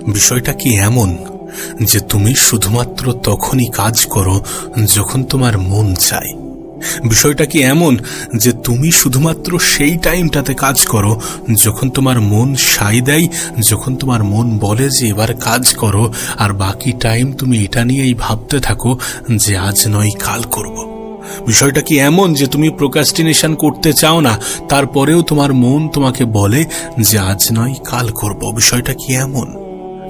বিষয়টা কি এমন যে তুমি শুধুমাত্র তখনই কাজ করো যখন তোমার মন চায়? বিষয়টা কি এমন যে তুমি শুধুমাত্র সেই টাইমটাতে কাজ করো যখন তোমার মন সায় দেয়, যখন তোমার মন বলে যে এবার কাজ করো, আর বাকি টাইম তুমি এটা নিয়েই ভাবতে থাকো যে আজ নয় কাল করব? বিষয়টা কি এমন যে তুমি প্রোক্রাস্টিনেশন করতে চাও না, তারপরেও তোমার মন তোমাকে বলে যে আজ নয় কাল করব? বিষয়টা কি এমন?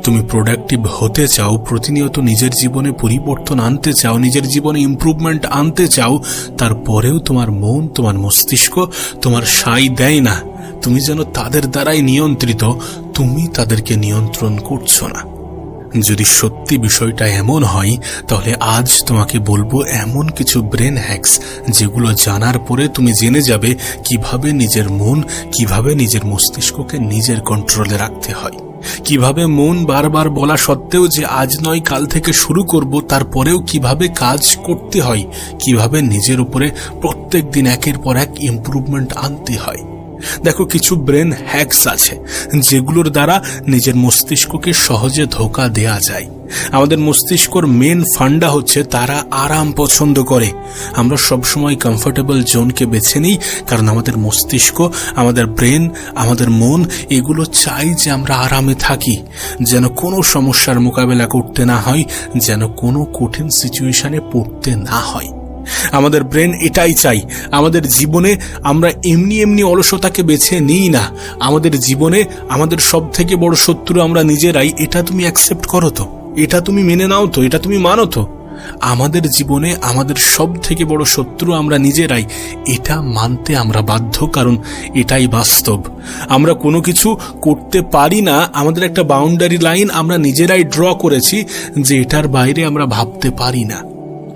তুমি প্রোডাক্টিভ হতে চাও, প্রতিনিয়ত নিজের জীবনে পরিবর্তন আনতে চাও, নিজের জীবনে ইমপ্রুভমেন্ট আনতে চাও, তারপরেও তোমার মন, তোমার মস্তিষ্ক তোমার সায় দেয় না। তুমি যেন তাদের দ্বারাই নিয়ন্ত্রিত, তুমি তাদেরকে নিয়ন্ত্রণ করছো না। যদি সত্যি বিষয়টা এমন হয়, তাহলে আজ তোমাকে বলবো এমন কিছু ব্রেন হ্যাকস যেগুলো জানার পরে তুমি জেনে যাবে কিভাবে নিজের মন, কিভাবে নিজের মস্তিষ্ককে নিজের কন্ট্রোলে রাখতে হয়, কিভাবে মন বারবার বলা সত্ত্বেও যে আজ নয় কাল থেকে শুরু করব, তারপরেও কিভাবে কাজ করতে হয়, কিভাবে নিজের উপরে প্রত্যেক দিন একের পর এক ইমপ্রুভমেন্ট আনতে হয়। দেখো, কিছু ব্রেন হ্যাকস আছে যেগুলোর দ্বারা নিজের মস্তিষ্ককে সহজে ধোঁকা দেয়া যায়। আমাদের মস্তিষ্কর মেন ফান্ডা হচ্ছে তারা আরাম পছন্দ করে। আমরা সবসময় কমফোর্টেবল জোনকে বেছে নিই, কারণ আমাদের মস্তিষ্ক, আমাদের ব্রেন, আমাদের মন এগুলো চাই যে আমরা আরামে থাকি, যেন কোনো সমস্যার মোকাবেলা করতে না হয়, যেন কোনো কঠিন সিচুয়েশনে পড়তে না হয়। আমাদের ব্রেন এটাই চাই। আমাদের জীবনে আমরা এমনি এমনি অলসতাকে বেছে নিই না। আমাদের জীবনে আমাদের সব থেকে বড় শত্রু আমরা নিজেরাই। এটা তুমি অ্যাকসেপ্ট করো তো? এটা তুমি মেনে নাও তো? এটা তুমি মানো তো? আমাদের জীবনে আমাদের সব থেকে বড় শত্রু আমরা নিজেরাই। এটা মানতে আমরা বাধ্য, কারণ এটাই বাস্তব। আমরা কোনো কিছু করতে পারি না, আমাদের একটা বাউন্ডারি লাইন আমরা নিজেরাই ড্র করেছি যে এটার বাইরে আমরা ভাবতে পারি না,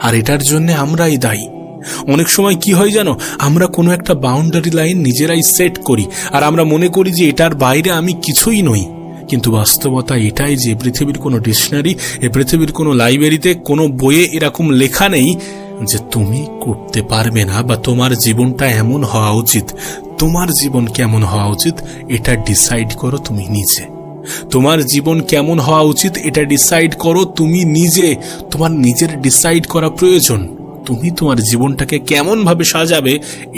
আর এটার জন্য আমরাই দায়ী। অনেক সময় কি হয় জানো, আমরা কোনো একটা বাউন্ডারি লাইন নিজেরাই সেট করি, আর আমরা মনে করি যে এটার বাইরে আমি কিছুই নই। কিন্তু বাস্তবতা এটাই যে পৃথিবীর কোনো ডিকশনারি, এ পৃথিবীর কোনো লাইব্রেরিতে, কোনো বইয়ে এরকম লেখা নেই যে তুমি করতে পারবে না, বা তোমার জীবনটা এমন হওয়া উচিত। তোমার জীবন কেমন হওয়া উচিত এটা ডিসাইড করো তুমি নিজে। তোমার জীবন কেমন হওয়া উচিত এটা ডিসাইড করো তুমি নিজে। তোমার নিজের ডিসাইড করা প্রয়োজন। তুমি তোমার জীবনটাকে কেমন ভাবে সাজাবে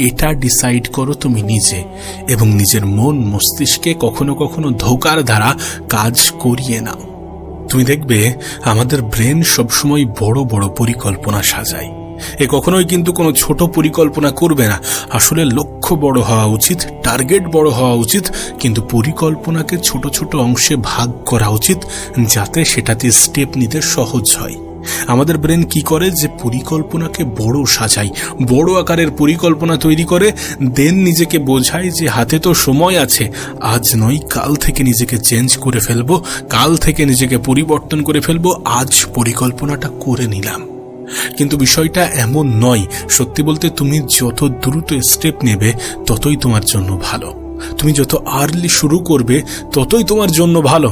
এটা ডিসাইড করো তুমি নিজে, এবং নিজের মন মস্তিষ্কে কখনো কখনো ধোঁকার দ্বারা কাজ করিয়ে নাও। তুমি দেখবে আমাদের ব্রেন সবসময় বড় বড় পরিকল্পনা সাজায়। এ কখনোই কিন্তু কোনো ছোট পরিকল্পনা করবে না। আসলে লক্ষ্য বড় হওয়া উচিত, টার্গেট বড় হওয়া উচিত, কিন্তু পরিকল্পনাকে ছোট ছোট অংশে ভাগ করা উচিত, যাতে সেটাতে স্টেপ নিতে সহজ হয়। আমাদের ব্রেন কি করে যে পরিকল্পনাকে বড় সাজায়, বড় আকারের পরিকল্পনা তৈরি করে, দেন নিজেকে বোঝায় যে হাতে তো সময় আছে, আজ নয় কাল থেকে নিজেকে চেঞ্জ করে ফেলবো, কাল থেকে নিজেকে পরিবর্তন করে ফেলবো, আজ পরিকল্পনাটা করে নিলাম। কিন্তু বিষয়টা এমন নয়। সত্যি বলতে, তুমি যত দ্রুত স্টেপ নেবে ততই তোমার জন্য ভালো। তুমি যত আর্লি শুরু করবে ততই তোমার জন্য ভালো।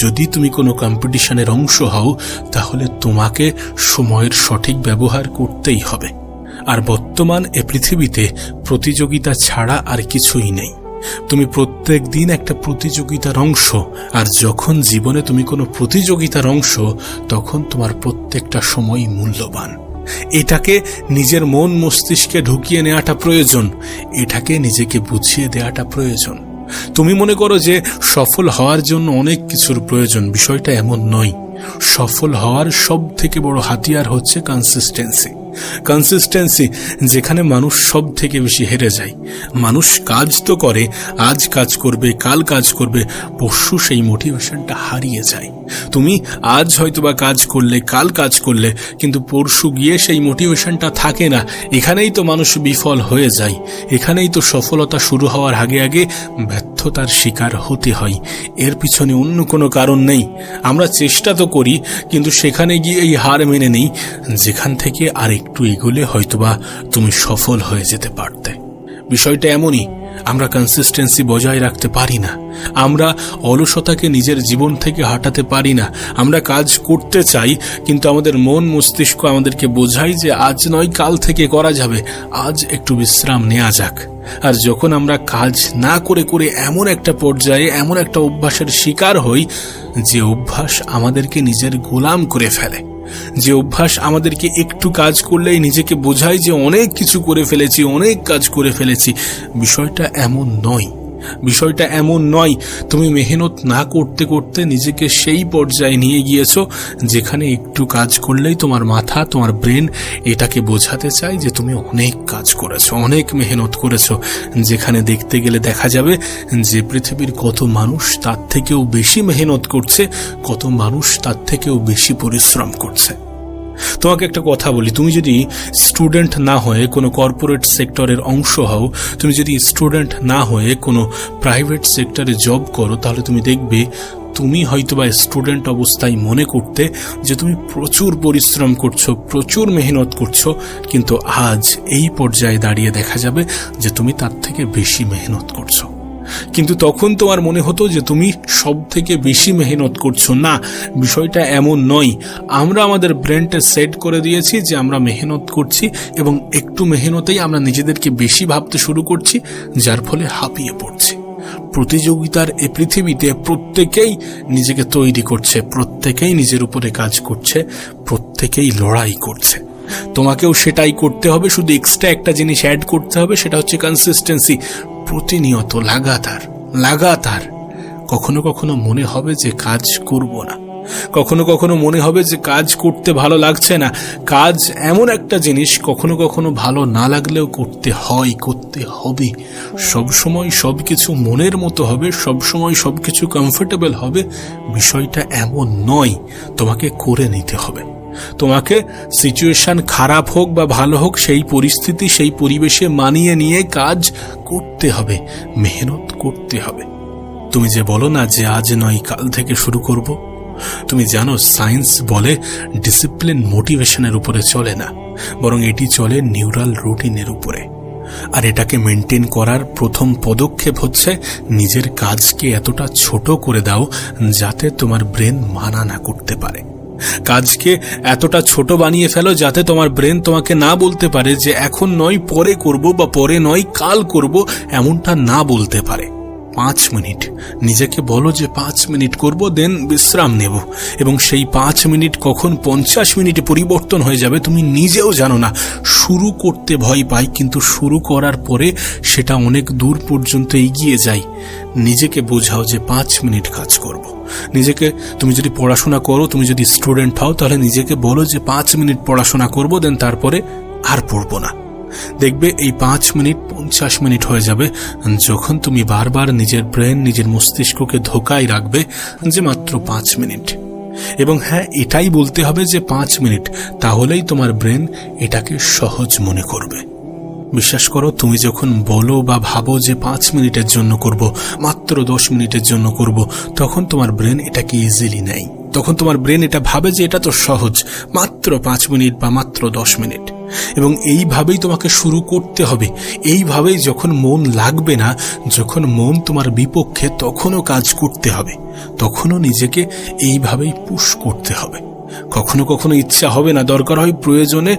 যদি তুমি কোনো কম্পিটিশনের অংশ হও, তাহলে তোমাকে সময়ের সঠিক ব্যবহার করতেই হবে। আর বর্তমান এ পৃথিবীতে প্রতিযোগিতা ছাড়া আর কিছুই নেই। তুমি প্রত্যেক দিন একটা প্রতিযোগিতার অংশ, আর যখন জীবনে তুমি কোনো প্রতিযোগিতার অংশ, তখন তোমার প্রত্যেকটা সময়ই মূল্যবান। এটাকে নিজের মন মস্তিষ্কে ঢুকিয়ে নেওয়াটা প্রয়োজন, এটাকে নিজেকে বুঝিয়ে দেওয়াটা প্রয়োজন। তুমি মনে করো যে সফল হওয়ার জন্য অনেক কিছুর প্রয়োজন, বিষয়টা এমন নয়। সফল হওয়ার সব থেকে বড় হাতিয়ার হচ্ছে কনসিস্টেন্সি। কনসিস্টেন্সি যেখানে মানুষ সব থেকে বেশি হেরে যায়। মানুষ কাজ তো করে, আজ কাজ করবে, কাল কাজ করবে, পরশু সেই মোটিভেশনটা হারিয়ে যায়। তুমি আজ হয়তোবা কাজ করলে, কাল কাজ করলে, কিন্তু পরশু গিয়ে সেই মোটিভেশনটা থাকে না। এখানেই তো মানুষ বিফল হয়ে যায়। এখানেই তো সফলতা শুরু হওয়ার আগে আগে ব্যর্থতার শিকার হতে হয়। এর পিছনে অন্য কোনো কারণ নেই। আমরা চেষ্টা তো করি, কিন্তু সেখানে গিয়ে এই হার মেনে নেই, যেখান থেকে আর একটু এগোলে হয়তোবা তুমি সফল হয়ে যেতে পারতে। বিষয়টা এমনই। আমরা কনসিস্টেন্সি বজায় রাখতে পারি না, আমরা অলসতাকে নিজের জীবন থেকে হাঁটাতে পারি না। আমরা কাজ করতে চাই, কিন্তু আমাদের মন মস্তিষ্ক আমাদেরকে বোঝায় যে আজ নয় কাল থেকে করা যাবে, আজ একটু বিশ্রাম নেওয়া যাক। আর যখন আমরা কাজ না করে করে এমন একটা পর্যায়ে, এমন একটা অভ্যাসের শিকার হই, যে অভ্যাস আমাদেরকে নিজের গোলাম করে ফেলে, যে অভ্যাস আমাদেরকে একটু কাজ করলেই নিজেকে বোঝায় যে অনেক কিছু করে ফেলেছি, অনেক কাজ করে ফেলেছি। বিষয়টা এমন নয়, বিষয়টা এমন নয়। তুমি মেহনত না করতে করতে নিজেকে সেই পর্যায়ে নিয়ে গিয়েছো যেখানে একটু কাজ করলেই তোমার মাথা, তোমার ব্রেন এটাকে বোঝাতে চায় যে তুমি অনেক কাজ করেছো, অনেক মেহনত করেছো। যেখানে দেখতে গেলে দেখা যাবে যে পৃথিবীর কত মানুষ তার থেকেও বেশি মেহনত করছে, কত মানুষ তার থেকেও বেশি পরিশ্রম করছে। তোমাকে একটা কথা বলি, তুমি যদি স্টুডেন্ট না হয়ে কোনো কর্পোরেট সেক্টরের অংশ হও, তুমি যদি স্টুডেন্ট না হয়ে কোনো প্রাইভেট সেক্টরে জব করো, তাহলে তুমি দেখবে তুমি হয়তোবা স্টুডেন্ট অবস্থায় মনে করতে যে তুমি প্রচুর পরিশ্রম করছো, প্রচুর মেহনত করছো, কিন্তু আজ এই পর্যায়ে দাঁড়িয়ে দেখা যাবে যে তুমি তার থেকে বেশি মেহনত করছো। কিন্তু তখন তোমার মনে হতো যে তুমি সব থেকে বেশি মেহনত করছো। না, বিষয়টা এমন নয়। আমরা আমাদের ব্রেনটা সেট করে দিয়েছি যে আমরা মেহনত করছি, এবং একটু মেহনতেই আমরা নিজেদেরকে বেশি ভাবতে শুরু করছি, যার ফলে হাঁপিয়ে পড়ছি। প্রতিযোগিতার এই পৃথিবীতে প্রত্যেকেই নিজেকে তৈরি করছে, প্রত্যেকেই নিজের উপরে কাজ করছে, প্রত্যেকেই লড়াই করছে। তোমাকেও সেটাই করতে হবে, শুধু এক্সট্রা একটা জিনিস অ্যাড করতে হবে, সেটা হচ্ছে কনসিস্টেন্সি। প্রতিনিয়ত লাগাতার লাগাতার। কখনো কখনো মনে হবে যে কাজ করব না, কখনো কখনো মনে হবে যে কাজ করতে ভালো লাগছে না। কাজ এমন একটা জিনিস, কখনো কখনো ভালো না লাগলেও করতে হয়, করতে হবে। সবসময় সবকিছু মনের মতো হবে, সবসময় সবকিছু কমফোর্টেবল হবে, বিষয়টা এমন নয়। তোমাকে করে নিতে হবে। তোমাকে সিচুয়েশন খারাপ হোক বা ভালো হোক, সেই পরিস্থিতি, সেই পরিবেশে মানিয়ে নিয়ে কাজ করতে হবে, মেহনত করতে হবে। তুমি যে বলো না যে আজ নয় কাল থেকে শুরু করব, তুমি জানো সায়েন্স বলে ডিসিপ্লিন মোটিভেশনের উপরে চলে না, বরং এটি চলে নিউরাল রুটিনের উপরে। আর এটাকে মেনটেন করার প্রথম পদক্ষেপ হচ্ছে নিজের কাজকে এতটা ছোট করে দাও যাতে তোমার ব্রেন মানা না করতে পারে। কাজকে এতটা ছোট বানিয়ে ফেলো যাতে তোমার ব্রেন তোমাকে না বলতে পারে যে এখন নয় পরে করব, বা পরে নয় কাল করব, এমনটা না বলতে পারে। 5 মিনিট নিজেকে বলো যে 5 মিনিট করব, দেন বিশ্রাম নেব, এবং সেই 5 মিনিট কখন 50 মিনিটে পরিবর্তন হয়ে যাবে তুমি নিজেও জানো না। শুরু করতে ভয় পাই, কিন্তু শুরু করার পরে সেটা অনেক দূর পর্যন্ত এগিয়ে যায়। নিজেকে বোঝাও যে 5 মিনিট কাজ করব। নিজেকে, তুমি যদি পড়াশোনা করো, তুমি যদি স্টুডেন্ট হও, তাহলে নিজেকে বলো যে 5 মিনিট পড়াশোনা করব, দেন তারপরে আর পড়বো না। দেখবে এই 5 মিনিট 50 মিনিট হয়ে যাবে যখন তুমি বারবার নিজের ব্রেন, নিজের মস্তিষ্ককে ধোকায় রাখবে যে মাত্র 5 মিনিট। এবং হ্যাঁ, এটাই বলতে হবে যে 5 মিনিট, তাহলেই তোমার ব্রেন এটাকে সহজ মনে করবে। বিশ্বাস করো, তুমি যখন বলো বা ভাবো যে 5 মিনিটের জন্য করব, মাত্র 10 মিনিটের জন্য করব, তখন তোমার ব্রেন এটাকে ইজিলি নেয়। তখন তোমার ব্রেন এটা ভাবে যে এটা তো সহজ, মাত্র 5 মিনিট বা মাত্র 10 মিনিট। এবং এইভাবেই তোমাকে শুরু করতে হবে। এইভাবেই যখন মন লাগবে না, যখন মন তোমার বিপক্ষে, তখনও কাজ করতে হবে, তখনও নিজেকে এইভাবেই পুশ করতে হবে। কখনো কখনো ইচ্ছা হবে না, দরকার হয় প্রয়োজনে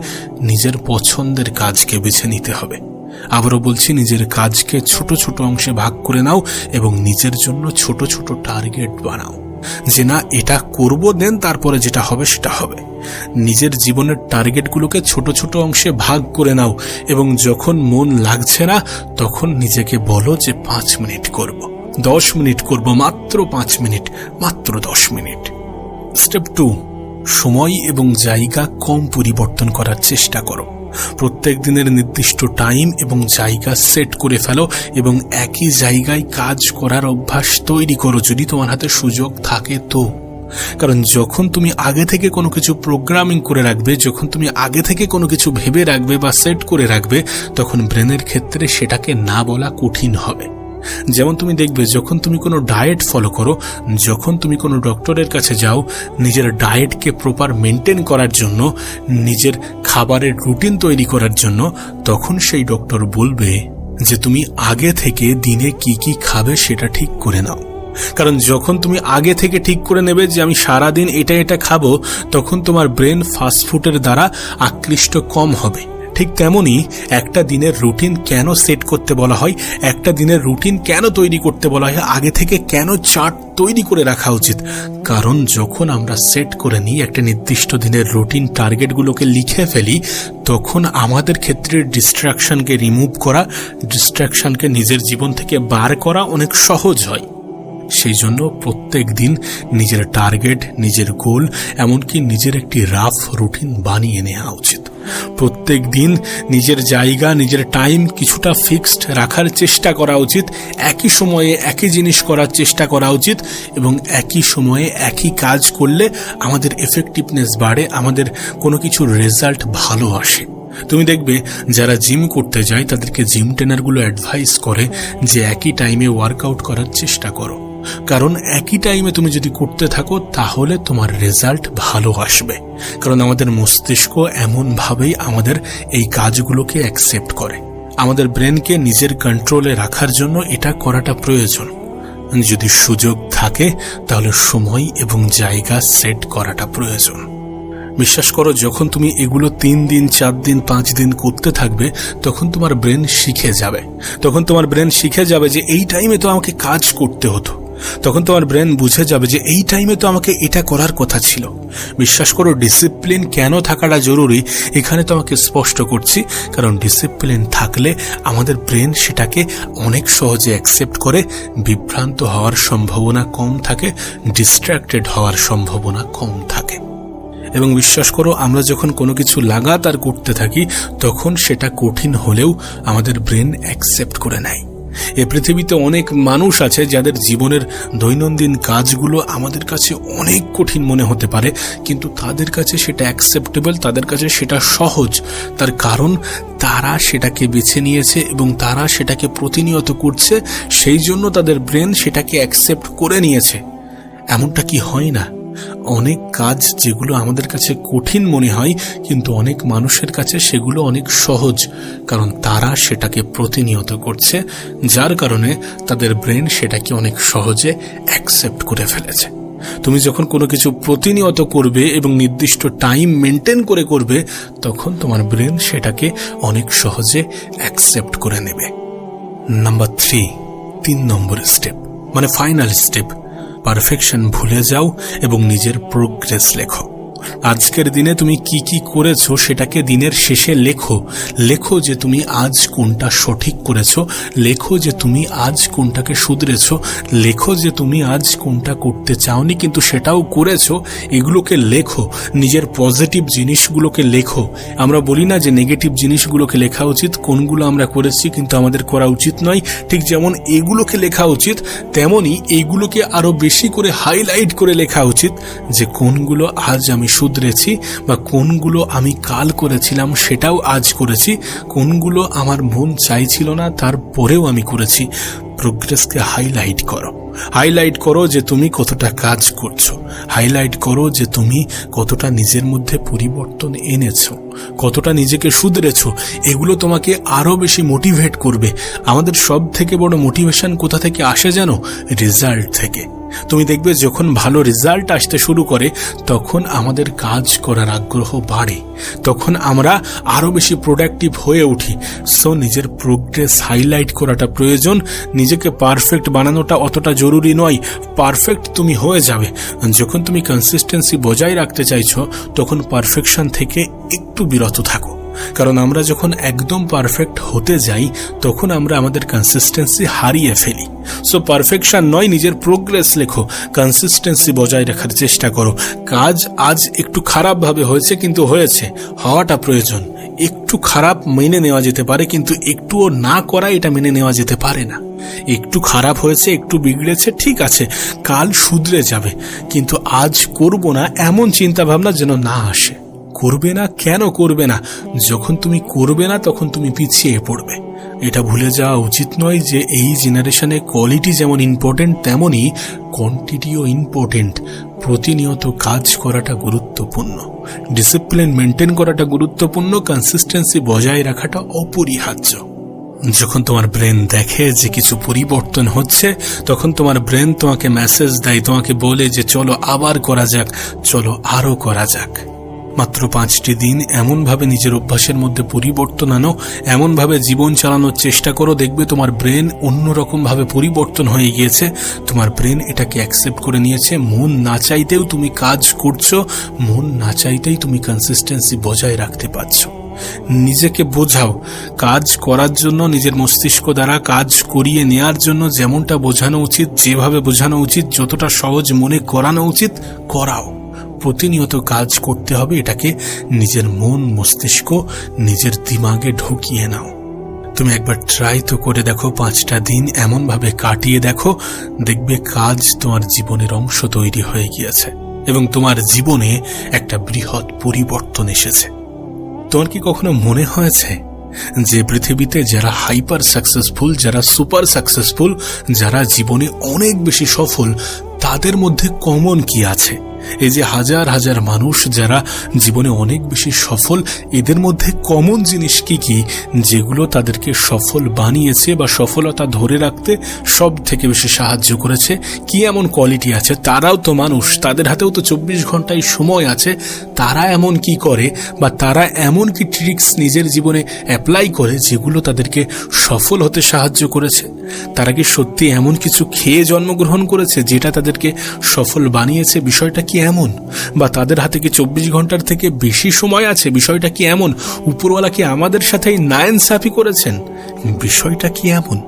নিজের পছন্দের কাজকে বেছে নিতে হবে। আবারও বলছি, নিজের কাজকে ছোট ছোট অংশে ভাগ করে নাও এবং নিজের জন্য ছোট ছোট টার্গেট বানাও, যে না এটা করব, দেন তারপরে যেটা হবে সেটা হবে। নিজের জীবনের টার্গেটগুলোকে ছোট ছোট অংশে ভাগ করে নাও, এবং যখন মন লাগছে না তখন নিজেকে বলো যে 5 মিনিট করব, 10 মিনিট করব, মাত্র 5 মিনিট, মাত্র 10 মিনিট। স্টেপ 2, সময় এবং জায়গা কম পরিবর্তন করার চেষ্টা করো। প্রত্যেক দিনের নির্দিষ্ট টাইম এবং জায়গা সেট করে ফেলো, এবং একই জায়গায় কাজ করার অভ্যাস তৈরি করো যদি তোমার হাতে সুযোগ থাকে তো। কারণ যখন তুমি আগে থেকে কোনো কিছু প্রোগ্রামিং করে রাখবে, যখন তুমি আগে থেকে কোনো কিছু ভেবে রাখবে বা সেট করে রাখবে, তখন ব্রেনের ক্ষেত্রে সেটাকে না বলা কঠিন হবে। যেমন তুমি দেখবে, যখন তুমি কোনো ডায়েট ফলো করো, যখন তুমি কোনো ডক্টরের কাছে যাও নিজের ডায়েটকে প্রপার মেনটেন করার জন্য, নিজের খাবারের রুটিন তৈরি করার জন্য, তখন সেই ডক্টর বলবে যে তুমি আগে থেকে দিনে কি কি খাবে সেটা ঠিক করে নাও। কারণ যখন তুমি আগে থেকে ঠিক করে নেবে যে আমি সারাদিন এটা এটা খাবো, তখন তোমার ব্রেন ফাস্টফুডের দ্বারা আকৃষ্ট কম হবে। ঠিক তেমনি একটা দিনের রুটিন কেন সেট করতে বলা হয়, একটা দিনের রুটিন কেন তৈরি করতে বলা হয়, আগে থেকে কেন চার্ট তৈরি করে রাখা উচিত। কারণ যখন আমরা সেট করে নিই একটা নির্দিষ্ট দিনের রুটিন, টার্গেটগুলোকে লিখে ফেলি, তখন আমাদের ক্ষেত্রে ডিস্ট্রাকশনকে রিমুভ করা, ডিস্ট্রাকশনকে নিজের জীবন থেকে বার করা অনেক সহজ হয়। সেই জন্য প্রত্যেক দিন নিজের টার্গেট, নিজের গোল, এমনকি নিজের একটি রাফ রুটিন বানিয়ে নেওয়া উচিত। প্রত্যেক দিন নিজের জায়গা, নিজের টাইম কিছুটা ফিক্সড রাখার চেষ্টা করা উচিত। একই সময়ে একই জিনিস করার চেষ্টা করা উচিত এবং একই সময়ে একই কাজ করলে আমাদের এফেক্টিভনেস বাড়ে, আমাদের কোনো কিছুর রেজাল্ট ভালো আসে। তুমি দেখবে যারা জিম করতে যায় তাদেরকে জিম ট্রেনারগুলো অ্যাডভাইস করে যে একই টাইমে ওয়ার্কআউট করার চেষ্টা করো। কারণ একই টাইমে তুমি যদি করতে থাকো তাহলে তোমার রেজাল্ট ভালো আসবে। কারণ আমাদের মস্তিষ্ক এমনভাবেই আমাদের এই কাজগুলোকে অ্যাকসেপ্ট করে। আমাদের ব্রেনকে নিজের কন্ট্রোলে রাখার জন্য এটা করাটা প্রয়োজন। যদি সুযোগ থাকে তাহলে সময় এবং জায়গা সেট করাটা প্রয়োজন। বিশ্বাস করো, যখন তুমি এগুলো 3 দিন 4 দিন 5 দিন করতে থাকবে, তখন তোমার ব্রেন শিখে যাবে। তখন তোমার ব্রেন শিখে যাবে যে এই টাইমে তো আমাকে কাজ করতে হতো। তখন তোমার ব্রেন বুঝে যাবে যে এই টাইমে তো আমাকে এটা করার কথা ছিল। বিশ্বাস করো, ডিসিপ্লিন কেন থাকাটা জরুরি এখানে তোমাকে স্পষ্ট করছি। কারণ ডিসিপ্লিন থাকলে আমাদের ব্রেন সেটাকে অনেক সহজে অ্যাকসেপ্ট করে, বিভ্রান্ত হওয়ার সম্ভাবনা কম থাকে, ডিস্ট্র্যাক্টেড হওয়ার সম্ভাবনা কম থাকে। এবং বিশ্বাস করো, আমরা যখন কোনো কিছু লাগাতার করতে থাকি তখন সেটা কঠিন হলেও আমাদের ব্রেন অ্যাকসেপ্ট করে নেয়। এ পৃথিবীতে অনেক মানুষ আছে যাদের জীবনের দৈনন্দিন কাজগুলো আমাদের কাছে অনেক কঠিন মনে হতে পারে, কিন্তু তাদের কাছে সেটা অ্যাকসেপ্টেবল, তাদের কাছে সেটা সহজ। তার কারণ তারা সেটাকে বেছে নিয়েছে এবং তারা সেটাকে প্রতিনিয়ত করছে, সেই জন্য তাদের ব্রেন সেটাকে অ্যাকসেপ্ট করে নিয়েছে। এমনটা কি হয় না? অনেক কাজ যেগুলো আমাদের কাছে কঠিন মনে হয়, কিন্তু অনেক মানুষের কাছে সেগুলো অনেক সহজ, কারণ তারা সেটাকে প্রতিনিয়ত করছে, যার কারণে তাদের ব্রেন সেটাকে অনেক সহজে অ্যাকসেপ্ট করে ফেলেছে। তুমি যখন কোনো কিছু প্রতিনিয়ত করবে এবং নির্দিষ্ট টাইম মেনটেন করে করবে, তখন তোমার ব্রেন সেটাকে অনেক সহজে অ্যাকসেপ্ট করে নেবে। নাম্বার 3 নম্বর স্টেপ, মানে ফাইনাল স্টেপ, পারফেকশন ভুলে যাও এবং নিজের প্রোগ্রেস লেখো। আজকের দিনে তুমি কি কি করেছো সেটাকে দিনের শেষে লেখো। লেখো যে তুমি আজ কোনটা সঠিক করেছো, লেখো যে তুমি আজ কোনটাকে শুধরেছো, লেখো যে তুমি আজ কোনটা করতে চাওনি কিন্তু সেটাও করেছো। এগুলোকে লেখো, নিজের পজিটিভ জিনিসগুলোকে লেখো। আমরা বলি না যে নেগেটিভ জিনিসগুলোকে লেখা উচিত, কোনগুলো আমরা করেছি কিন্তু আমাদের করা উচিত নয়। ঠিক যেমন এগুলোকে লেখা উচিত, তেমনি এইগুলোকে আরো বেশি করে হাইলাইট করে লেখা উচিত যে কোনগুলো আজ আমি শুধরেছি, বা কোনগুলো আমি কাল করেছিলাম সেটাও আজ করেছি, কোনগুলো আমার মন চাইছিল না তারপরেও আমি করেছি। প্রোগ্রেসকে হাইলাইট করো। হাইলাইট করো যে তুমি কতটা কাজ করছো, হাইলাইট করো যে তুমি কতটা নিজের মধ্যে পরিবর্তন এনেছো, কতটা নিজেকে শুধরেছো। এগুলো তোমাকে আরো বেশি মোটিভেট করবে। আমাদের সব থেকে বড় মোটিভেশন কোথা থেকে আসে জানো? রেজাল্ট থেকে। তুমি দেখবে যখন ভালো রেজাল্ট আসতে শুরু করে তখন আমাদের কাজ করার আগ্রহ বাড়ে, তখন আমরা আরো বেশি প্রোডাক্টিভ হয়ে উঠি। সো নিজের প্রোগ্রেস হাইলাইট করাটা প্রয়োজন। নিজেকে পারফেক্ট বানানোটা অতটা জরুরি নয়, পারফেক্ট তুমি হয়ে যাবে। যখন তুমি কনসিস্টেন্সি বজায় রাখতে চাইছো তখন পারফেকশন থেকে একটু বিরত থাকো। কারণ আমরা যখন একদম পারফেক্ট হতে যাই তখন আমরা আমাদের কনসিস্টেন্সি হারিয়ে ফেলি। সো পারফেকশন নয়, নিজের প্রোগ্রেস লেখো, কনসিস্টেন্সি বজায় রাখার চেষ্টা করো। কাজ আজ একটু খারাপ ভাবে হয়েছে কিন্তু হয়েছে, হওয়াটা প্রয়োজন। একটু খারাপ মেনে নেওয়া যেতে পারে, কিন্তু একটুও না করা এটা মেনে নেওয়া যেতে পারে না। একটু খারাপ হয়েছে, একটু বিগড়েছে, ঠিক আছে, কাল শুধরে যাবে, কিন্তু আজ করব না এমন চিন্তা ভাবনা যেন না আসে। করবে না, কেন করবে না? যখন তুমি করবে না তখন তুমি পিছিয়ে পড়বে। এটা ভুলে যাওয়া উচিত নয় যে এই জেনারেশনে কোয়ালিটি যেমন ইম্পর্টেন্ট তেমনই কোয়ান্টিটিও ইম্পর্টেন্ট। প্রতিনিয়ত কাজ করাটা গুরুত্বপূর্ণ, ডিসিপ্লিন মেনটেন করাটা গুরুত্বপূর্ণ, কনসিস্টেন্সি বজায় রাখাটা অপরিহার্য। যখন তোমার ব্রেন দেখে যে কিছু পরিবর্তন হচ্ছে, তখন তোমার ব্রেন তোমাকে মেসেজ দেয়, তোমাকে বলে যে চলো আবার করা যাক, চলো আরো করা যাক। মাত্র 5টি দিন এমনভাবে নিজের অভ্যাসের মধ্যে পরিবর্তন আনো, এমনভাবে জীবন চালানোর চেষ্টা করো, দেখবে তোমার ব্রেন অন্যরকম ভাবে পরিবর্তন হয়ে গিয়েছে। তোমার ব্রেন এটাকে অ্যাকসেপ্ট করে নিয়েছে। মন না চাইতেও তুমি কাজ করছো, মন না চাইতেই তুমি কনসিস্টেন্সি বজায় রাখতে পারছো। নিজেকে বোঝাও, কাজ করার জন্য নিজের মস্তিষ্ক দ্বারা কাজ করিয়ে নেয়ার জন্য যেমনটা বোঝানো উচিত, যেভাবে বোঝানো উচিত, যতটা সহজ মনে করানো উচিত করাও। প্রতিনিয়ত কাজ করতে হবে, এটাকে নিজের মন মস্তিষ্ক নিজের দিমাগে ঢুকিয়ে নাও। তুমি একবার ট্রাই তো করে দেখো, 5টা দিন এমনভাবে কাটিয়ে দেখো, দেখবে কাজ তোমার জীবনের অংশ তৈরি হয়ে গিয়েছে এবং তোমার জীবনে একটা বৃহৎ পরিবর্তন এসেছে। তোমার কি কখনো মনে হয়েছে যে পৃথিবীতে যারা হাইপার সাকসেসফুল, যারা সুপার সাকসেসফুল, যারা জীবনে অনেক বেশি সফল, তাদের মধ্যে কমন কি আছে? এই যে হাজার হাজার মানুষ যারা জীবনে অনেক বেশি সফল, এদের মধ্যে কমন জিনিস কি কি যেগুলো তাদেরকে সফল বানিয়েছে বা সফলতা ধরে রাখতে সব থেকে বেশি সাহায্য করেছে? কি এমন কোয়ালিটি আছে? তারাও তো মানুষ, তাদের হাতেও তো 24 ঘন্টায় সময় আছে। তারা এমন কি করে বা তারা এমন কি ট্রিক্স নিজের জীবনে অ্যাপ্লাই করে যেগুলো তাদেরকে সফল হতে সাহায্য করেছে? তারা কি সত্যি এমন কিছু খেয়ে জন্মগ্রহণ করেছে যেটা তাদেরকে সফল বানিয়েছে? বিষয়টা কি এমন? বা তাদের হাতে কি 24 ঘন্টার থেকে বেশি সময় আছে? বিষয়টা কি এমন? উপরওয়ালা কি আমাদের সাথেই নাইনসাফি করেছেন? বিষয়টা কি এমন?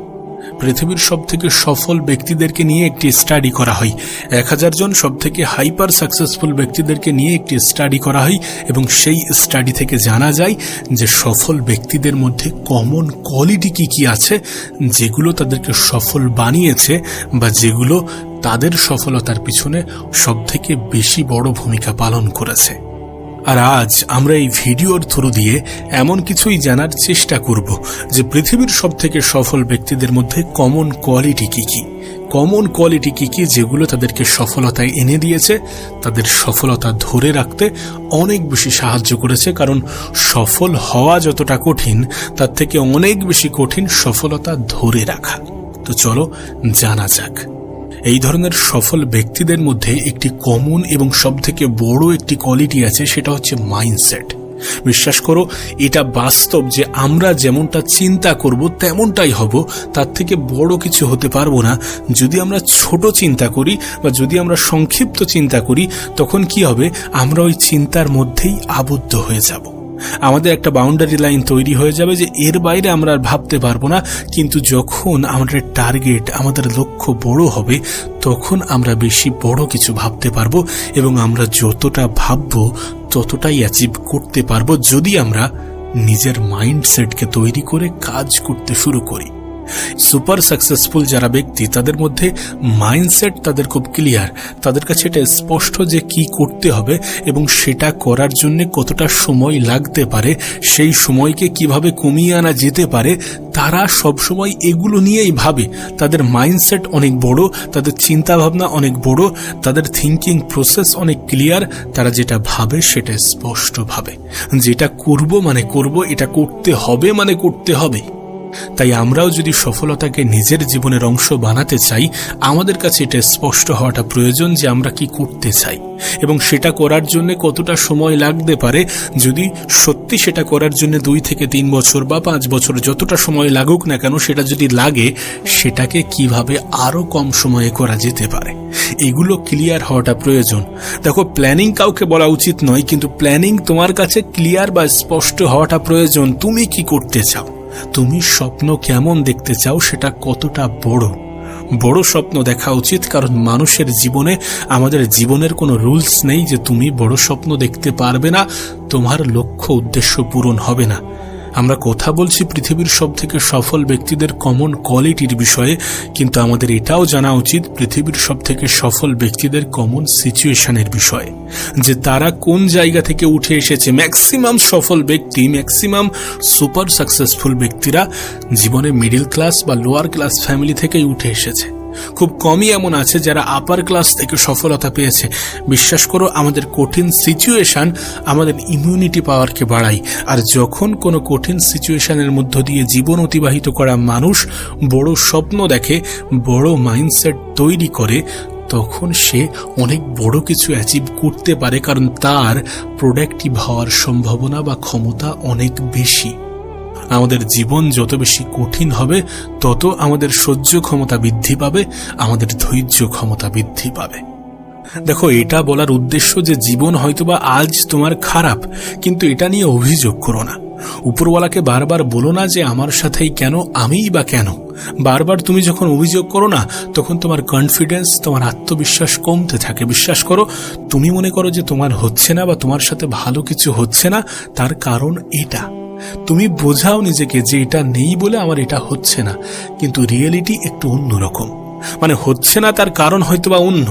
পৃথিবীর সব থেকে সফল ব্যক্তিদেরকে নিয়ে একটি স্টাডি করা হয়, 1000 জন সব থেকে হাইপার সাকসেসফুল ব্যক্তিদেরকে নিয়ে একটি স্টাডি করা হয় এবং সেই স্টাডি থেকে জানা যায় যে সফল ব্যক্তিদের মধ্যে কমন কোয়ালিটি কি কি আছে যেগুলো তাদেরকে সফল বানিয়েছে বা যেগুলো তাদের সফলতার পিছনে সব থেকে বেশি বড় ভূমিকা পালন করেছে। আর আজ আমরা এই ভিডিওর থ্রু দিয়ে এমন কিছুই জানার চেষ্টা করব যে পৃথিবীর সব থেকে সফল ব্যক্তিদের মধ্যে কমন কোয়ালিটি কি কি, কমন কোয়ালিটি কি কি যেগুলো তাদেরকে সফলতায় এনে দিয়েছে, তাদের সফলতা ধরে রাখতে অনেক বেশি সাহায্য করেছে। কারণ সফল হওয়া যতটা কঠিন, তার থেকে অনেক বেশি কঠিন সফলতা ধরে রাখা। তো চলো জানা যাক। এই ধরনের সফল ব্যক্তিদের মধ্যে একটি কমন এবং সবথেকে বড় একটি কোয়ালিটি আছে, সেটা হচ্ছে মাইন্ডসেট। বিশ্বাস করো, এটা বাস্তব যে আমরা যেমনটা চিন্তা করব তেমনটাই হব, তার থেকে বড় কিছু হতে পারবো না। যদি আমরা ছোট চিন্তা করি বা যদি আমরা সংক্ষিপ্ত চিন্তা করি, তখন কি হবে? আমরা ওই চিন্তার মধ্যেই আবদ্ধ হয়ে যাব। আমাদের একটা বাউন্ডারি লাইন তৈরি হয়ে যাবে যে এর বাইরে আমরা আর ভাবতে পারবো না। কিন্তু যখন আমাদের টার্গেট, আমাদের লক্ষ্য বড় হবে, তখন আমরা বেশি বড় কিছু ভাবতে পারবো এবং আমরা যতটা ভাববো ততটাই অ্যাচিভ করতে পারবো যদি আমরা নিজের মাইন্ডসেটকে তৈরি করে কাজ করতে শুরু করি। সুপার সাকসেসফুল যারা ব্যক্তি, তাদের মধ্যে মাইন্ডসেট তাদের খুব ক্লিয়ার, তাদের কাছে এটা স্পষ্ট যে কি করতে হবে এবং সেটা করার জন্য কতটা সময় লাগতে পারে, সেই সময়কে কিভাবে কমিয়ে আনা যেতে পারে। তারা সবসময় এগুলো নিয়েই ভাবে। তাদের মাইন্ডসেট অনেক বড়, তাদের চিন্তা ভাবনা অনেক বড়, তাদের থিঙ্কিং প্রসেস অনেক ক্লিয়ার। তারা যেটা ভাবে সেটা স্পষ্ট ভাবে, যেটা করব মানে করব, এটা করতে হবে মানে করতে হবে। তাই আমরাও যদি সফলতাকে নিজের জীবনের অংশ বানাতে চাই, আমাদের কাছে এটা স্পষ্ট হওয়াটা প্রয়োজন যে আমরা কি করতে চাই এবং সেটা করার জন্য কতটা সময় লাগতে পারে। যদি সত্যি সেটা করার জন্য 2 থেকে 3 বছর বা 5 বছর যতটা সময় লাগুক না কেন, সেটা যদি লাগে, সেটাকে কিভাবে আরো কম সময়ে করা যেতে পারে, এগুলো ক্লিয়ার হওয়াটা প্রয়োজন। দেখো, প্ল্যানিং কাউকে বলা উচিত নয়, কিন্তু প্ল্যানিং তোমার কাছে ক্লিয়ার বা স্পষ্ট হওয়াটা প্রয়োজন। তুমি কি করতে চাও, তুমি স্বপ্ন কেমন দেখতে চাও, সেটা কতটা বড় বড় স্বপ্ন দেখা উচিত। কারণ মানুষের জীবনে, আমাদের জীবনের কোনো রুলস নেই যে তুমি বড় স্বপ্ন দেখতে পারবে না, তোমার লক্ষ্য উদ্দেশ্য পূরণ হবে না। আমরা কথা বলছি পৃথিবীর সব থেকে সফল ব্যক্তিদের কমন কোয়ালিটির বিষয়ে, কিন্তু আমাদের এটাও জানা উচিত পৃথিবীর সব থেকে সফল ব্যক্তিদের কমন সিচুয়েশনের বিষয়ে, যে তারা কোন জায়গা থেকে উঠে এসেছে। ম্যাক্সিমাম সফল ব্যক্তি, ম্যাক্সিমাম সুপার সাকসেসফুল ব্যক্তিরা জীবনে মিডল ক্লাস বা লোয়ার ক্লাস ফ্যামিলি থেকেই উঠে এসেছে। খুব কমই এমন আছে যারা আপার ক্লাস থেকে সফলতা পেয়েছে। বিশ্বাস করো, আমাদের কঠিন সিচুয়েশন আমাদের ইমিউনিটি পাওয়ারকে বাড়ায়। আর যখন কোনো কঠিন সিচুয়েশনের মধ্য দিয়ে জীবন অতিবাহিত করা মানুষ বড় স্বপ্ন দেখে, বড় মাইন্ডসেট তৈরি করে, তখন সে অনেক বড় কিছু অ্যাচিভ করতে পারে, কারণ তার প্রোডাক্টিভ হওয়ার সম্ভাবনা বা ক্ষমতা অনেক বেশি। আমাদের জীবন যত বেশি কঠিন হবে তত আমাদের সহ্য ক্ষমতা বৃদ্ধি পাবে, আমাদের ধৈর্য ক্ষমতা বৃদ্ধি পাবে। দেখো, এটা বলার উদ্দেশ্য যে জীবন হয়তোবা আজ তোমার খারাপ, কিন্তু এটা নিয়ে অভিযোগ করো না। উপরওয়ালাকে বারবার বলো না যে আমার সাথেই কেন, আমিই বা কেন। বারবার তুমি যখন অভিযোগ করো না, তখন তোমার কনফিডেন্স, তোমার আত্মবিশ্বাস কমতে থাকে। বিশ্বাস করো, তুমি মনে করো যে তোমার হচ্ছে না বা তোমার সাথে ভালো কিছু হচ্ছে না, তার কারণ এটা। তুমি বোঝাও নিজেকে যে এটা নেই বলে আমার এটা হচ্ছে না, কিন্তু রিয়েলিটি একটু অন্যরকম। মানে হচ্ছে না তার কারণ হয়তোবা অন্য।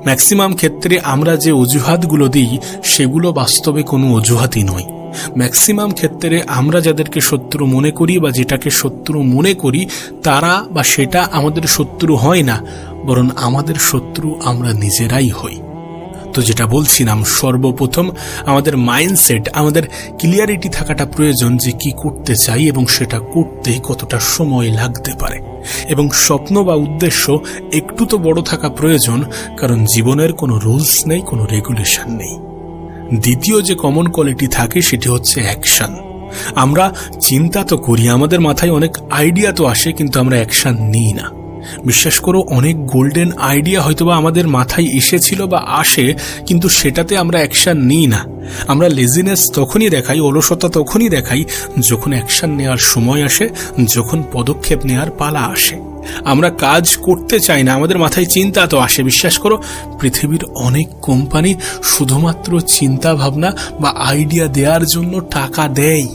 ম্যাক্সিমাম ক্ষেত্রে আমরা যে অজুহাতগুলো দিই সেগুলো বাস্তবে কোনো অজুহাতই নয়। ম্যাক্সিমাম ক্ষেত্রে আমরা যাদেরকে শত্রু মনে করি বা যেটাকে শত্রু মনে করি, তারা বা সেটা আমাদের শত্রু হয় না, বরং আমাদের শত্রু আমরা নিজেরাই হই। তো যেটা বলছিলাম, সর্বপ্রথম আমাদের মাইন্ডসেট, আমাদের ক্লিয়ারিটি থাকাটা প্রয়োজন যে কি করতে চাই এবং সেটা করতে কতটা সময় লাগতে পারে। এবং স্বপ্ন বা উদ্দেশ্য একটু তো বড় থাকা প্রয়োজন, কারণ জীবনের কোনো রুলস নেই, কোনো রেগুলেশন নেই। দ্বিতীয় যে কমন কোয়ালিটি থাকে সেটি হচ্ছে অ্যাকশন। আমরা চিন্তা তো করি, আমাদের মাথায় অনেক আইডিয়া তো আসে, কিন্তু আমরা অ্যাকশন নিই না। বিশ্বাস করো, অনেক গোল্ডেন আইডিয়া হয়তোবা আমাদের মাথায় এসেছিল বা আসে, কিন্তু সেটাতে আমরা অ্যাকশন নিই না। আমরা লেজিনেস তখনই দেখাই, অলসতা তখনই দেখাই যখন অ্যাকশন নেওয়ার সময় আসে, যখন পদক্ষেপ নেওয়ার পালা আসে। আমরা কাজ করতে চাই না, আমাদের মাথায় চিন্তা তো আসে। বিশ্বাস করো, পৃথিবীর অনেক কোম্পানি শুধুমাত্র চিন্তা ভাবনা বা আইডিয়া দেওয়ার জন্য টাকা দেয়।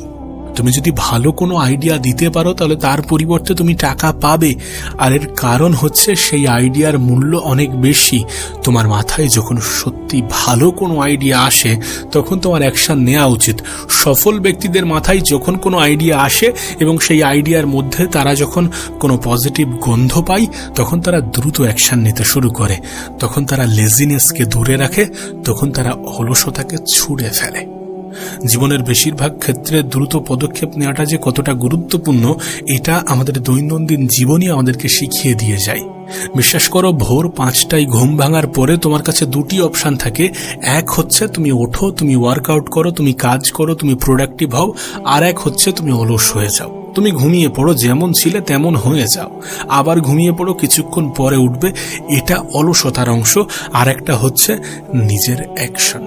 তুমি যদি ভালো কোনো আইডিয়া দিতে পারো তাহলে তার পরিবর্তে তুমি টাকা পাবে। আর এর কারণ হচ্ছে সেই আইডিয়ার মূল্য অনেক বেশি। তোমার মাথায় যখন সত্যি ভালো কোনো আইডিয়া আসে তখন তোমার অ্যাকশন নেওয়া উচিত। সফল ব্যক্তিদের মাথায় যখন কোনো আইডিয়া আসে এবং সেই আইডিয়ার মধ্যে তারা যখন কোনো পজিটিভ গন্ধ পায়, তখন তারা দ্রুত অ্যাকশন নিতে শুরু করে। তখন তারা লেজিনেসকে দূরে রাখে, তখন তারা অলসতাকে ছুঁড়ে ফেলে। জীবনের বেশিরভাগ ক্ষেত্রে দ্রুত পদক্ষেপ নেওয়াটা যে কতটা গুরুত্বপূর্ণ, এটা আমাদের দৈনন্দিন জীবনই আমাদেরকে শিখিয়ে দিয়ে যায়। বিশ্বাস করো, ভোর 5টায় ঘুম ভাঙার পরে তোমার কাছে দুটি অপশন থাকে। এক হচ্ছে তুমি ওঠো, তুমি ওয়ার্কআউট করো, তুমি কাজ করো, তুমি প্রোডাক্টিভ হও। আর এক হচ্ছে তুমি অলস হয়ে যাও, তুমি ঘুমিয়ে পড়ো, যেমন ছিলে তেমন হয়ে যাও, আবার ঘুমিয়ে পড়ো, কিছুক্ষণ পরে উঠবে। এটা অলসতার অংশ। আর একটা হচ্ছে নিজের অ্যাকশন।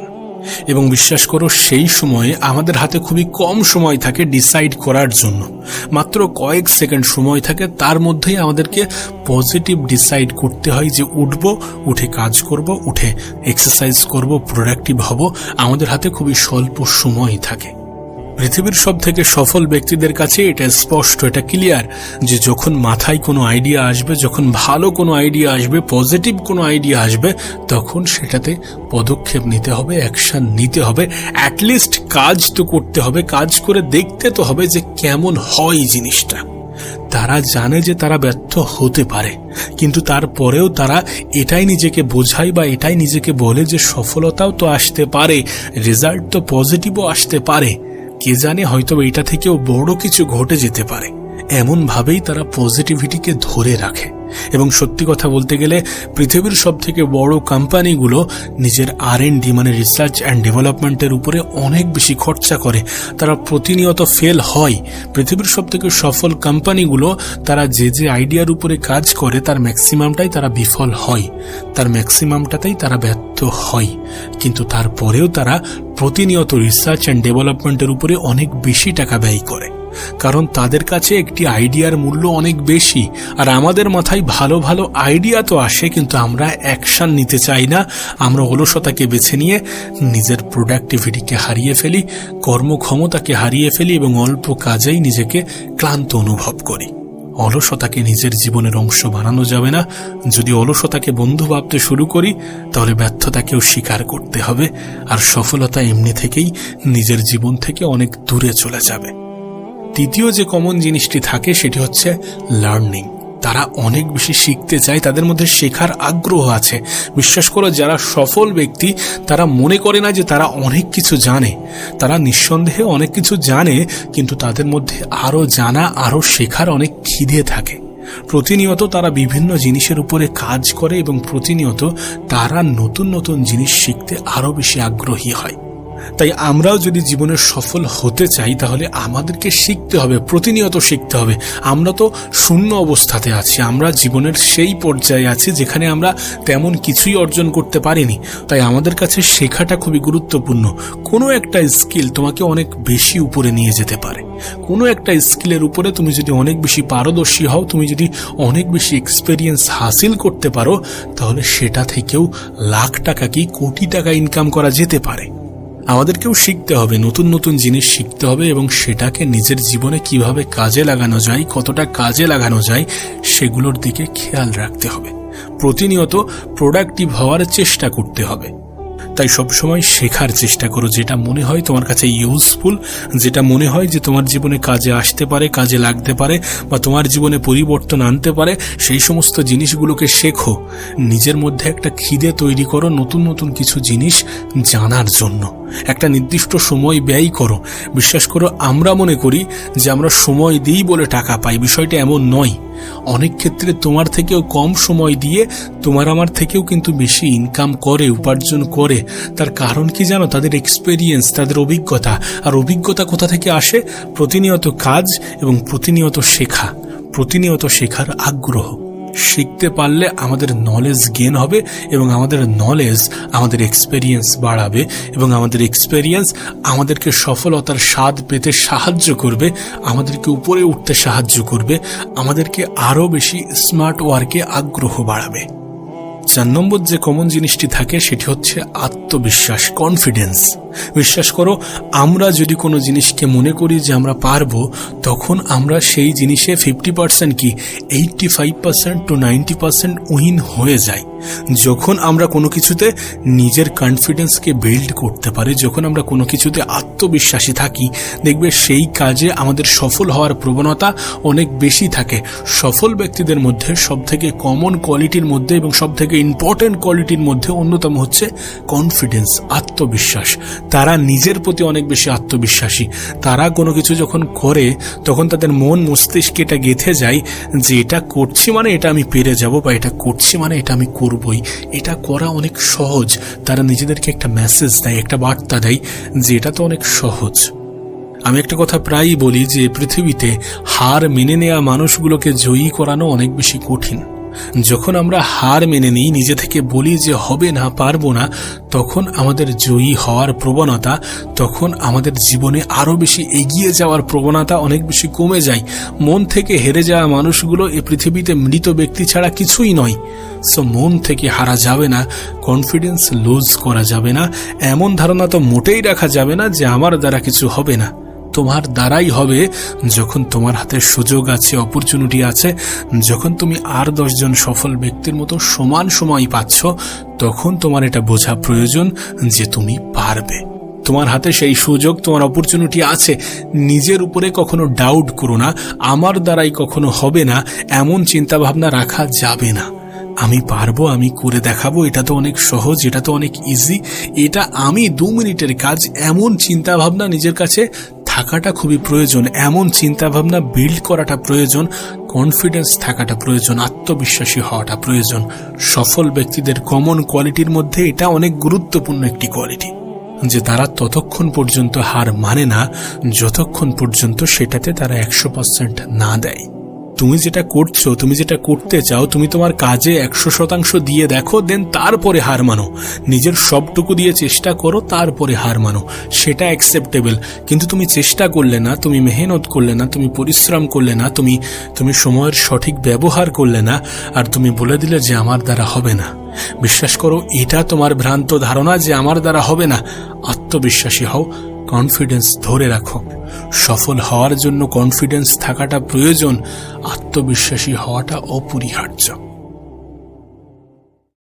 এবং বিশ্বাস করো, সেই সময়ে আমাদের হাতে খুবই কম সময় থাকে ডিসাইড করার জন্য। মাত্র কয়েক সেকেন্ড সময় থাকে, তার মধ্যেই আমাদেরকে পজিটিভ ডিসাইড করতে হয় যে উঠব, উঠে কাজ করব, উঠে এক্সারসাইজ করব, প্রোডাক্টিভ হব। আমাদের হাতে খুবই স্বল্প সময় থাকে। পৃথিবীর সব থেকে সফল ব্যক্তিদের কাছে এটা স্পষ্ট, এটা ক্লিয়ার যে যখন মাথায় কোনো আইডিয়া আসবে, যখন ভালো কোনো আইডিয়া আসবে, পজিটিভ কোনো আইডিয়া আসবে, তখন সেটাতে পদক্ষেপ নিতে হবে, অ্যাকশন নিতে হবে। অ্যাটলিস্ট কাজ তো করতে হবে, কাজ করে দেখতে তো হবে যে কেমন হয় জিনিসটা। তারা জানে যে তারা ব্যর্থ হতে পারে, কিন্তু তারপরেও তারা এটাই নিজেকে বোঝায় বা এটাই নিজেকে বলে যে সফলতাও তো আসতে পারে, রেজাল্ট তো পজিটিভও আসতে পারে। কে জানে, হয়তো এটা থেকেও বড় কিছু ঘটে যেতে পারে। এমন ভাবেই তারা পজিটিভিটিকে ধরে রাখে। এবং সত্যি কথা বলতে গেলে পৃথিবীর সব থেকে বড় কোম্পানিগুলো নিজের R&D মানে রিসার্চ অ্যান্ড ডেভেলপমেন্টের উপরে অনেক বেশি খরচা করে। তারা প্রতিনিয়ত ফেল হয়। পৃথিবীর সব থেকে সফল কোম্পানিগুলো তারা যে যে আইডিয়ার উপরে কাজ করে তার ম্যাক্সিমামটাই তারা বিফল হয়, তার ম্যাক্সিমামটাতেই তারা ব্যর্থ হয়। কিন্তু তারপরেও তারা প্রতিনিয়ত রিসার্চ অ্যান্ড ডেভেলপমেন্টের উপরে অনেক বেশি টাকা ব্যয় করে, কারণ তাদের কাছে একটি আইডিয়ার মূল্য অনেক বেশি। আর আমাদের মাথায় ভালো ভালো আইডিয়া তো আসে, কিন্তু আমরা অ্যাকশন নিতে চাই না। আমরা অলসতাকে বেছে নিয়ে নিজের প্রোডাক্টিভিটিকে হারিয়ে ফেলি, কর্মক্ষমতাকে হারিয়ে ফেলি এবং অল্প কাজেই নিজেকে ক্লান্ত অনুভব করি। অলসতাকে নিজের জীবনের অংশ বানানো যাবে না। যদি অলসতাকে বন্ধু ভাবতে শুরু করি তাহলে ব্যর্থতাকেও স্বীকার করতে হবে, আর সফলতা এমনি থেকেই নিজের জীবন থেকে অনেক দূরে চলে যাবে। তৃতীয় যে কমন জিনিসটি থাকে সেটি হচ্ছে লার্নিং। তারা অনেক বেশি শিখতে চায়, তাদের মধ্যে শেখার আগ্রহ আছে। বিশ্বাস করো, যারা সফল ব্যক্তি তারা মনে করে না যে তারা অনেক কিছু জানে। তারা নিঃসন্দেহে অনেক কিছু জানে, কিন্তু তাদের মধ্যে আরো জানা, আরো শেখার অনেক খিদে থাকে। প্রতিনিয়ত তারা বিভিন্ন জিনিসের উপরে কাজ করে এবং প্রতিনিয়ত তারা নতুন নতুন জিনিস শিখতে আরো বেশি আগ্রহী হয়। তাই আমরাও যদি জীবনে সফল হতে চাই তাহলে আমাদেরকে শিখতে হবে, প্রতিনিয়ত শিখতে হবে। আমরা তো শূন্য অবস্থাতে আছি, আমরা জীবনের সেই পর্যায়ে আছি যেখানে আমরা তেমন কিছুই অর্জন করতে পারিনি। তাই আমাদের কাছে শেখাটা খুবই গুরুত্বপূর্ণ। কোনো একটা স্কিল তোমাকে অনেক বেশি উপরে নিয়ে যেতে পারে। কোনো একটা স্কিলের উপরে তুমি যদি অনেক বেশি পারদর্শী হও, তুমি যদি অনেক বেশি এক্সপেরিয়েন্স হাসিল করতে পারো, তাহলে সেটা থেকেও লাখ টাকা কি কোটি টাকা ইনকাম করা যেতে পারে। আমাদেরকেও শিখতে হবে, নতুন নতুন জিনিস শিখতে হবে এবং সেটাকে নিজের জীবনে কিভাবে কাজে লাগানো যায়, কতটা কাজে লাগানো যায় সেগুলোর দিকে খেয়াল রাখতে হবে। প্রতিনিয়ত প্রোডাক্টিভ হওয়ার চেষ্টা করতে হবে। তাই সবসময় শেখার চেষ্টা করো, যেটা মনে হয় তোমার কাছে ইউজফুল, যেটা মনে হয় যে তোমার জীবনে কাজে আসতে পারে, কাজে লাগতে পারে বা তোমার জীবনে পরিবর্তন আনতে পারে, সেই সমস্ত জিনিসগুলোকে শেখো। নিজের মধ্যে একটা খিদে তৈরি করো নতুন নতুন কিছু জিনিস জানার জন্য। একটা নির্দিষ্ট সময় ব্যয় করো। বিশ্বাস করো, আমরা মনে করি যে আমরা সময় দিই বলে টাকা পাই, বিষয়টা এমন নয়। অনেক ক্ষেত্রে তোমার থেকেও কম সময় দিয়ে তোমার আমার থেকেও কিন্তু বেশি ইনকাম করে, উপার্জন করে। তার কারণ কি জানো? তাদের এক্সপেরিয়েন্স, তাদের অভিজ্ঞতা। আর অভিজ্ঞতা কোথা থেকে আসে? প্রতিনিয়ত কাজ এবং প্রতিনিয়ত শেখা, প্রতিনিয়ত শেখার আগ্রহ। শিখতে পারলে আমাদের নলেজ গেইন হবে এবং আমাদের নলেজ আমাদের এক্সপেরিয়েন্স বাড়াবে এবং আমাদের এক্সপেরিয়েন্স আমাদেরকে সফলতার স্বাদ পেতে সাহায্য করবে, আমাদেরকে উপরে উঠতে সাহায্য করবে, আমাদেরকে আরো বেশি স্মার্ট ওয়ার্কে আগ্রহ বাড়াবে। 4 নম্বর যে কমন জিনিসটি থাকে সেটি হচ্ছে আত্মবিশ্বাস, কনফিডেন্স। বিশ্বাস করো, আমরা যদি কোনো জিনিসকে মনে করি যে আমরা পারবো, তখন আমরা সেই জিনিসে 50% কি 85% to 90% উইন হয়ে যাই। যখন আমরা কোনো কিছুতে নিজের কনফিডেন্সকে বিল্ড করতে পারি, যখন আমরা কোনো কিছুতে আত্মবিশ্বাসী থাকি, দেখবে সেই কাজে আমাদের সফল হওয়ার প্রবণতা অনেক বেশি থাকে। সফল ব্যক্তিদের মধ্যে সবথেকে কমন কোয়ালিটির মধ্যে এবং সবথেকে ইম্পর্টেন্ট কোয়ালিটির মধ্যে অন্যতম হচ্ছে কনফিডেন্স, আত্মবিশ্বাস। তারা নিজের প্রতি অনেক বেশি আত্মবিশ্বাসী। তারা কোনো কিছু যখন করে তখন তাদের মন মস্তিষ্কে এটা গেঁথে যায় যে এটা করছি মানে এটা আমি পেরে যাব, বা এটা করছি মানে এটা আমি করবই। এটা করা অনেক সহজ। তারা নিজেদেরকে একটা মেসেজ দেয়, একটা বার্তা দেয় যে এটা তো অনেক সহজ। আমি একটা কথা প্রায়ই বলি যে পৃথিবীতে হার মেনে নেওয়া মানুষগুলোকে জয়ী করানো অনেক বেশি কঠিন। যখন আমরা হার মেনে নিই, নিজে থেকে বলি যে হবে না, পারবো না, তখন আমাদের জয়ী হওয়ার প্রবণতা, তখন আমাদের জীবনে আরো বেশি এগিয়ে যাওয়ার প্রবণতা অনেক বেশি কমে যায়। মন থেকে হেরে যাওয়া মানুষগুলো এ পৃথিবীতে মৃত ব্যক্তি ছাড়া কিছুই নয়। সো মন থেকে হারা যাবে না, কনফিডেন্স লুজ করা যাবে না, এমন ধারণা তো মোটেই রাখা যাবে না যে আমার দ্বারা কিছু হবে না। তোমার দ্বারাই হবে যখন তোমার হাতে সুযোগ আছে, অপরচুনিটি আছে, যখন তুমি আর 10 জন সফল ব্যক্তির মতো সমান সময় পাচ্ছ, তখন তোমার এটা বোঝা প্রয়োজন যে তুমি পারবে। তোমার হাতে সেই সুযোগ, তোমার অপরচুনিটি আছে। নিজের উপরে কখনো ডাউট করো না, আমার দ্বারাই কখনো হবে না, এমন চিন্তা ভাবনা রাখা যাবে না। আমি পারবো, আমি করে দেখাবো, এটা তো অনেক সহজ, এটা তো অনেক ইজি, এটা আমি 2 মিনিটের কাজ, এমন চিন্তা ভাবনা নিজের কাছে থাকাটা খুবই প্রয়োজন। এমন চিন্তা ভাবনা বিল্ড করাটা প্রয়োজন, কনফিডেন্স থাকাটা প্রয়োজন, আত্মবিশ্বাসী হওয়াটা প্রয়োজন। সফল ব্যক্তিদের কমন কোয়ালিটির মধ্যে এটা অনেক গুরুত্বপূর্ণ একটি কোয়ালিটি, যে তারা ততক্ষণ পর্যন্ত হার মানে না যতক্ষণ পর্যন্ত সেটাতে তারা 100% না দেয়। তুমি যেটা করছো, তুমি যেটা করতে চাও, তুমি তোমার কাজে 100% দিয়ে দেখো, দেন তারপরে হার মানো। নিজের সবটুকু দিয়ে চেষ্টা করো, তারপরে হার মানো, সেটা অ্যাকসেপ্টেবল। কিন্তু তুমি চেষ্টা করলে না, তুমি মেহনত করলে না, তুমি পরিশ্রম করলে না, তুমি সময়ের সঠিক ব্যবহার করলে না, আর তুমি বলে দিলে যে আমার দ্বারা হবে না। বিশ্বাস করো, এটা তোমার ভ্রান্ত ধারণা যে আমার দ্বারা হবে না। আত্মবিশ্বাসী হও, কনফিডেন্স ধরে রাখো। সফল হওয়ার জন্য কনফিডেন্স থাকাটা প্রয়োজন, আত্মবিশ্বাসী হওয়াটা অপরিহার্য।